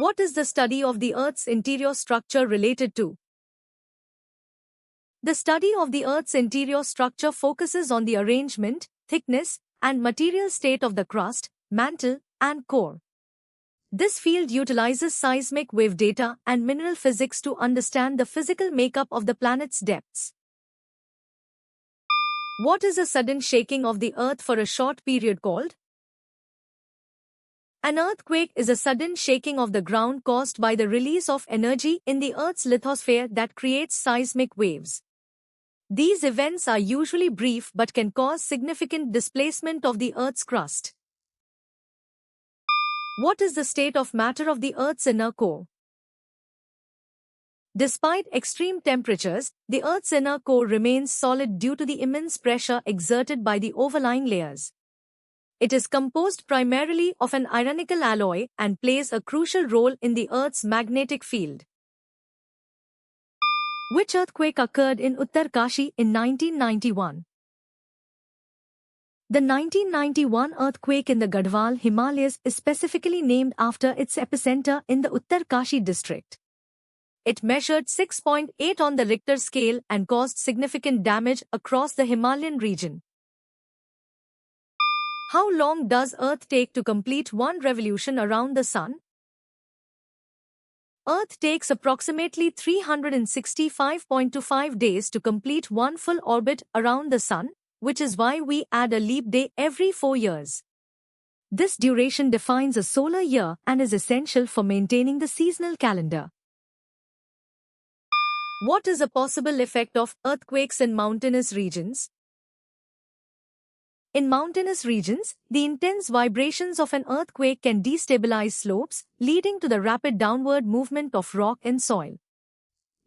What is the study of the Earth's interior structure related to? The study of the Earth's interior structure focuses on the arrangement, thickness, and material state of the crust, mantle, and core. This field utilizes seismic wave data and mineral physics to understand the physical makeup of the planet's depths. What is a sudden shaking of the Earth for a short period called? An earthquake is a sudden shaking of the ground caused by the release of energy in the Earth's lithosphere that creates seismic waves. These events are usually brief but can cause significant displacement of the Earth's crust. What is the state of matter of the Earth's inner core? Despite extreme temperatures, the Earth's inner core remains solid due to the immense pressure exerted by the overlying layers. It is composed primarily of an ironical alloy and plays a crucial role in the Earth's magnetic field. Which earthquake occurred in Uttarkashi in 1991? The 1991 earthquake in the Garhwal Himalayas is specifically named after its epicenter in the Uttarkashi district. It measured 6.8 on the Richter scale and caused significant damage across the Himalayan region. How long does Earth take to complete one revolution around the Sun? Earth takes approximately 365.25 days to complete one full orbit around the Sun, which is why we add a leap day every 4 years. This duration defines a solar year and is essential for maintaining the seasonal calendar. What is a possible effect of earthquakes in mountainous regions? In mountainous regions, the intense vibrations of an earthquake can destabilize slopes, leading to the rapid downward movement of rock and soil.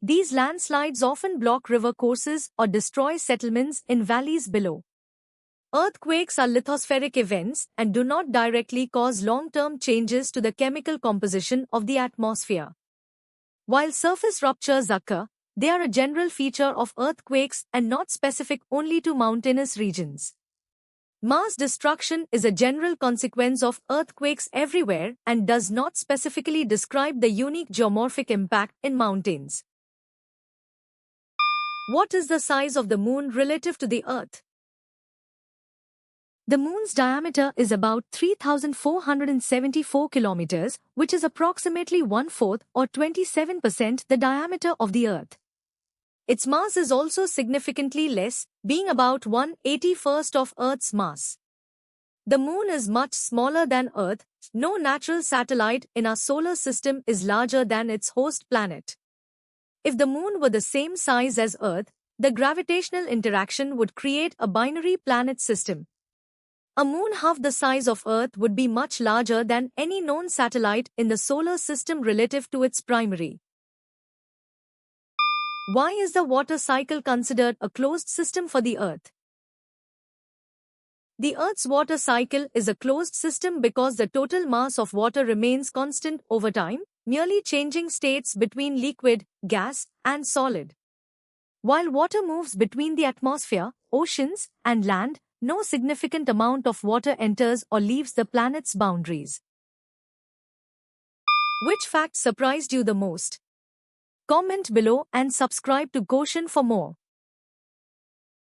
These landslides often block river courses or destroy settlements in valleys below. Earthquakes are lithospheric events and do not directly cause long-term changes to the chemical composition of the atmosphere. While surface ruptures occur, they are a general feature of earthquakes and not specific only to mountainous regions. Mass destruction is a general consequence of earthquakes everywhere and does not specifically describe the unique geomorphic impact in mountains. What is the size of the Moon relative to the Earth? The Moon's diameter is about 3,474 kilometers, which is approximately 1/4 or 27% the diameter of the Earth. Its mass is also significantly less, being about 1/81st of Earth's mass. The Moon is much smaller than Earth. No natural satellite in our solar system is larger than its host planet. If the Moon were the same size as Earth, the gravitational interaction would create a binary planet system. A moon half the size of Earth would be much larger than any known satellite in the solar system relative to its primary. Why is the water cycle considered a closed system for the Earth? The Earth's water cycle is a closed system because the total mass of water remains constant over time, merely changing states between liquid, gas, and solid. While water moves between the atmosphere, oceans, and land, no significant amount of water enters or leaves the planet's boundaries. Which fact surprised you the most? Comment below and subscribe to Goshen for more.